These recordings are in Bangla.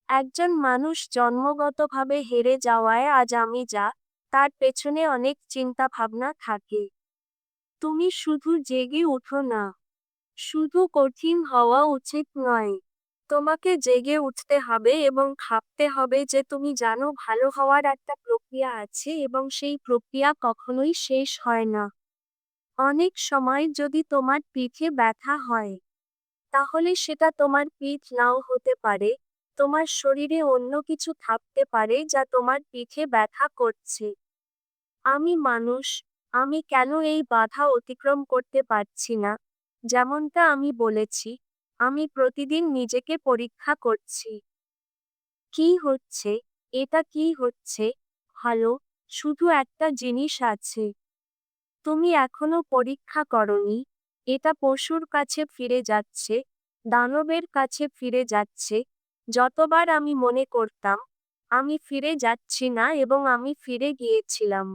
একজন মানুষ জন্মগতভাবে হেরে যাওয়ায় আজ আমি যা, তার পেছনে অনেক চিন্তা ভাবনা থাকে। তুমি শুধু জেগে ওঠো না। শুধু কঠিন হওয়া উচিত নয়। তোমাকে জেগে উঠতে হবে এবং ভাবতে হবে যে তুমি জানো ভালো হওয়ার একটা প্রক্রিয়া আছে এবং সেই প্রক্রিয়া কখনোই শেষ হয় না। অনেক সময় যদি তোমার পিঠে ব্যথা হয়, তাহলে সেটা তোমার পিঠ নাও হতে পারে, তোমার শরীরে অন্য কিছু থাকতে পারে যা তোমার পিঠে ব্যথা করছে। আমি মানুষ, আমি কেন এই বাধা অতিক্রম করতে পারছি না? যেমনটা আমি বলেছি, আমি প্রতিদিন নিজেকে পরীক্ষা করছি। কি হচ্ছে? এটা কি হচ্ছে? ভালো, শুধু একটা জিনিস আছে। তুমি এখনো পরীক্ষা করনি। এটা পশুর কাছে ফিরে যাচ্ছে, দানবের কাছে ফিরে যাচ্ছে। যতবার আমি মনে করতাম, আমি ফিরে যাচ্ছি না এবং আমি ফিরে গিয়েছিলাম।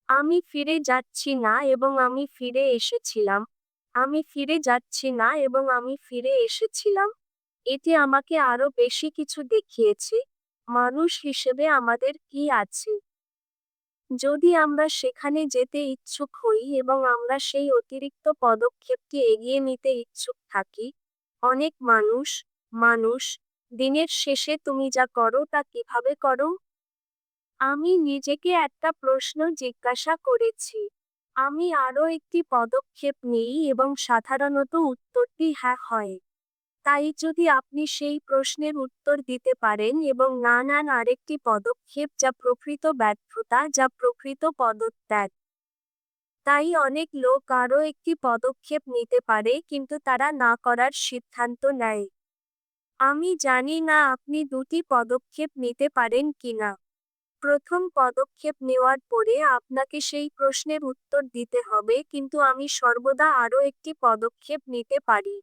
আমি ফিরে যাচ্ছি না এবং আমি ফিরে এসেছিলাম। আমি ফিরে যাচ্ছি না এবং আমি ফিরে এসেছিলাম। এটি আমাকে আরো বেশি কিছু দেখিয়েছে। মানুষ হিসেবে আমাদের কি আছে। যদি আমরা সেখানে যেতে ইচ্ছুক হই এবং আমরা সেই অতিরিক্ত পদক্ষেপটি এগিয়ে নিতে ইচ্ছুক থাকি, অনেক মানুষ, দিনের শেষে তুমি যা করো তা কিভাবে করো? আমি নিজেকে একটা প্রশ্ন জিজ্ঞাসা করেছি। আমি আরও একটি পদক্ষেপ নিই এবং সাধারণত উত্তরটি হ্যাঁ হয়। তাই যদি আপনি সেই প্রশ্নের উত্তর দিতে পারেন এবং না নেন আরেকটি পদক্ষেপ যা প্রকৃত ব্যর্থতা, যা প্রকৃত পদত্যাগ। তাই অনেক লোক আরও একটি পদক্ষেপ নিতে পারে কিন্তু তারা না করার সিদ্ধান্ত নেয়। আমি জানি না আপনি দুটি পদক্ষেপ নিতে পারেন কিনা। প্রথম পদক্ষেপ নেওয়ার পরে আপনাকে সেই প্রশ্নের উত্তর দিতে হবে কিন্তু আমি সর্বদা আরও একটি পদক্ষেপ নিতে পারি।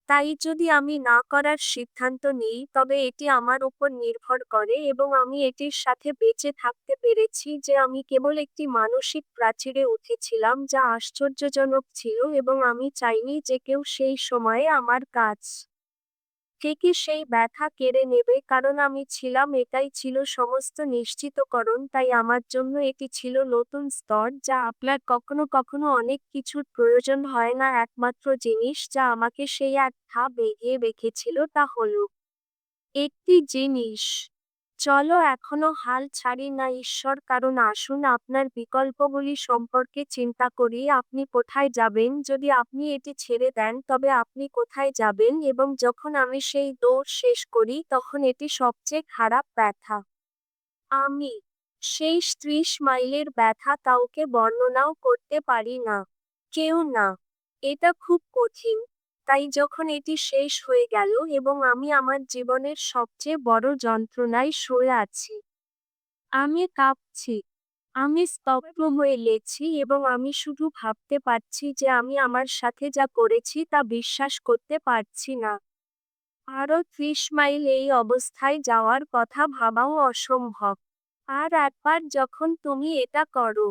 তাই যদি আমি না করার সিদ্ধান্ত নিই তবে এটি আমার উপর নির্ভর করে এবং আমি এটির সাথে বেঁচে থাকতে পেরেছি যে আমি কেবল একটি মানসিক প্রাচীরে উঠেছিলাম যা আশ্চর্যজনক ছিল এবং আমি চাইনি যে কেউ সেই সময়ে আমার কাছ থেকে সেই ব্যথা কেড়ে নেবে কারণ আমি ছিলাম এটাই ছিল সমস্ত নিশ্চিতকরণ তাই আমার জন্য এটি ছিল নতুন স্তর যা আপনার কখনো কখনো অনেক কিছুর প্রয়োজন হয় না একমাত্র জিনিস যা আমাকে সেই এক ধাপ এগিয়ে রেখেছিল তা হলো একটি জিনিস। চলো এখনো হাল ছাড়ি না ঈশ্বর কারণ আসুন আপনার বিকল্পগুলি সম্পর্কে চিন্তা করি আপনি কোথায় যাবেন যদি আপনি এটি ছেড়ে দেন তবে আপনি কোথায় যাবেন এবং যখন আমি সেই দৌড় শেষ করি তখন এটি সবচেয়ে খারাপ ব্যথা। আমি সেই ৩০ মাইলের ব্যথা কাউকে বর্ণনাও করতে পারি না। কেউ না। এটা খুব কঠিন। তাই যখন এটি শেষ হয়ে গেল এবং আমি আমার জীবনের সবচেয়ে বড় যন্ত্রণায় শুয়ে আছি। আমি কাঁপছি। আমি স্তব্ধ হয়ে গেছি এবং আমি শুধু ভাবতে পারছি যে আমি আমার সাথে যা করেছি তা বিশ্বাস করতে পারছি না। আরও ৩০ মাইল এই অবস্থায় যাওয়ার কথা ভাবাও অসম্ভব। আর একবার যখন তুমি এটা করো,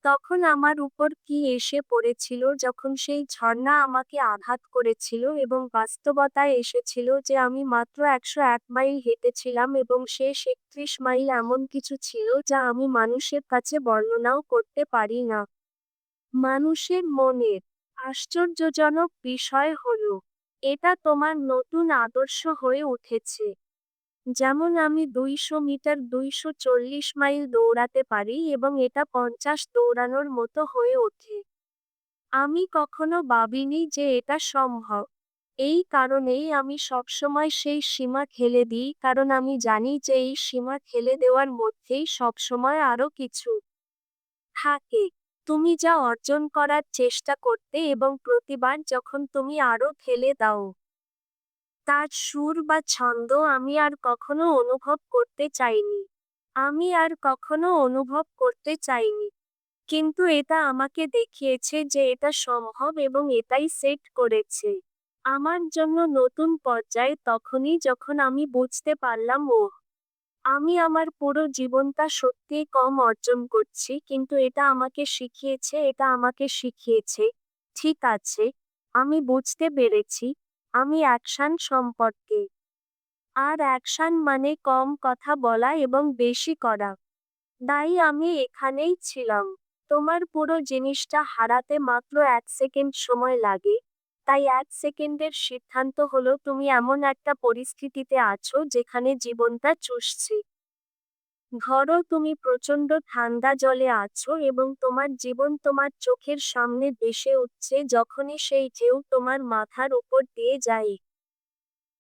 তখন আমার উপর কি এসে পড়েছিল যখন সেই ঝর্ণা আমাকে আঘাত করেছিল এবং বাস্তবতায় এসেছিল যে আমি মাত্র ১০১ মাইল হেঁটেছিলাম এবং শেষ ৩১ মাইল এমন কিছু ছিল যা আমি মানুষের কাছে বর্ণনাও করতে পারি না। মানুষের মনের আশ্চর্যজনক বিষয় হলো, এটা তোমার নতুন আদর্শ হয়ে উঠেছে। যেমন আমি ২০০ মিটার ২৪০ মাইল দৌড়াতে পারি এবং এটা ৫০ দৌড়ানোর মতো হয়ে ওঠে। আমি কখনো ভাবিনি যে এটা সম্ভব। এই কারণেই আমি সবসময় সেই সীমা ঠেলে দিই কারণ আমি জানি যে এই সীমা ঠেলে দেওয়ার মধ্যেই সবসময় আরও কিছু থাকে। তুমি যা অর্জন করার চেষ্টা করতে এবং প্রতিবার যখন তুমি আরও ঠেলে দাও, তার সুর বা ছন্দ আমি আর কখনো অনুভব করতে চাইনি। আমি আর কখনো অনুভব করতে চাইনি। কিন্তু এটা আমাকে দেখিয়েছে যে এটা সম্ভব এবং এটাই সেট করেছে আমার জন্য নতুন পর্যায়ে তখনই যখন আমি বুঝতে পারলাম ওহ, আমি আমার পুরো জীবনটা সত্যিই কম অর্জন করছি কিন্তু এটা আমাকে শিখিয়েছে। ঠিক আছে, আমি বুঝতে পেরেছি, আমি অ্যাকশন সম্পর্কে আর অ্যাকশন মানে কম কথা বলা এবং বেশি করা। তাই আমি এখানেই ছিলাম। তোমার পুরো জিনিসটা হারাতে মাত্র 1 সেকেন্ড সময় লাগে। তাই 1 সেকেন্ডের সিদ্ধান্ত হলো তুমি এমন একটা পরিস্থিতিতে আছো যেখানে জীবনটা চুষছে। ধরো তুমি প্রচণ্ড ঠান্ডা জলে আছো এবং তোমার জীবন তোমার চোখের সামনে ভেসে উঠছে যখনই সেই ঢেউ তোমার মাথার উপর দিয়ে যায়।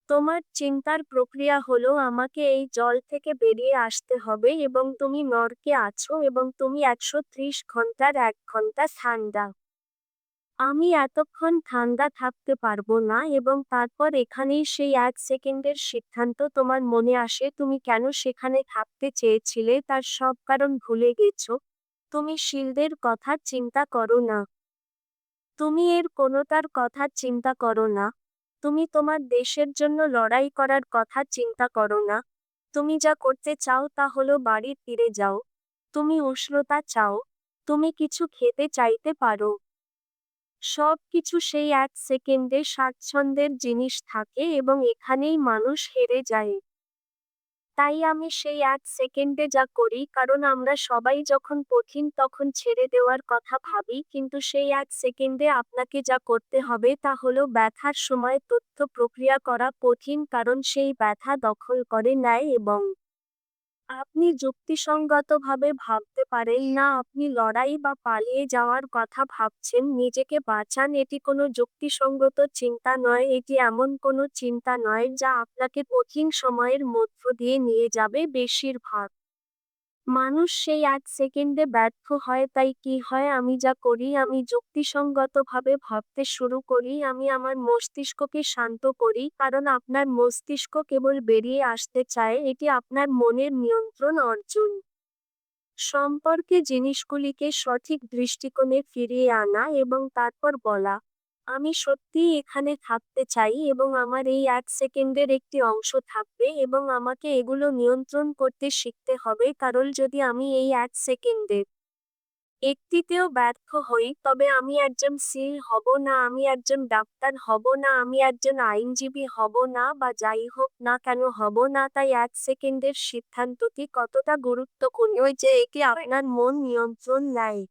তোমার চিন্তার প্রক্রিয়া হলো আমাকে এই জল থেকে বেরিয়ে আসতে হবে এবং তুমি নরকে আছো এবং তুমি 130 ঘন্টার 1 ঘন্টা ঠান্ডা। আমি এতক্ষণ ঠান্ডা থাকতে পারবো না এবং তারপর এখানেই সেই 1 সেকেন্ডের সিদ্ধান্ত তোমার মনে আসে তুমি কেন সেখানে থাকতে চেয়েছিলে তার সব কারণ ভুলে গেছো। তুমি শিল্ডের কথা চিন্তা করো না। তুমি এর কোনোটার কথা চিন্তা করো না। তুমি তোমার দেশের জন্য লড়াই করার কথা চিন্তা করো না। তুমি যা করতে চাও তা হলো বাড়ি ফিরে যাও। তুমি উষ্ণতা চাও। তুমি কিছু খেতে চাইতে পারো। সবকিছু সেই 1 সেকেন্ডে স্বাচ্ছন্দ্যের জিনিস থাকে এবং এখানেই মানুষ হেরে যায়। তাই আমি সেই 1 সেকেন্ডে যা করি কারণ আমরা সবাই যখন কঠিন তখন ছেড়ে দেওয়ার কথা ভাবি কিন্তু সেই 1 সেকেন্ডে আপনাকে যা করতে হবে তা হলো ব্যথার সময় তথ্য প্রক্রিয়া করা কঠিন কারণ সেই ব্যথা দখল করে নেয় এবং আপনি যুক্তিসঙ্গতভাবে ভাবতে পারেন না আপনি লড়াই বা পালিয়ে যাওয়ার কথা ভাবছেন নিজেকে বাঁচান এটি কোনো যুক্তিসঙ্গত চিন্তা নয় এটি এমন কোনো চিন্তা নয় যা আপনাকে কঠিন সময়ের মধ্য দিয়ে নিয়ে যাবে বেশিরভাগ মানুষ সেই 1 সেকেন্ডে ব্যর্থ হয় তাই কি হয় আমি যা করি আমি যুক্তিসঙ্গতভাবে ভাবতে শুরু করি আমি আমার মস্তিষ্ককে শান্ত করি কারণ আপনার মস্তিষ্ক কেবল বেরিয়ে আসতে চায় এটি আপনার মনের নিয়ন্ত্রণ অর্জন সম্পর্কে জিনিসগুলিকে সঠিক দৃষ্টিকোণে ফিরিয়ে আনা এবং তারপর বলা আমি সত্যিই এখানে থাকতে চাই এবং আমার এই 1 সেকেন্ডের একটি অংশ থাকবে এবং আমাকে এগুলো নিয়ন্ত্রণ করতে শিখতে হবে কারণ যদি আমি এই 1 সেকেন্ডের একটিতেও ব্যর্থ হই তবে আমি একজন সিল হব না আমি একজন ডাক্তার হব না আমি একজন আইনজীবী হব না বা যাই হোক না কেন হব না তাই 1 সেকেন্ডের সিদ্ধান্তটি কতটা গুরুত্বপূর্ণ যে একে আপনার মন নিয়ন্ত্রণ নেয়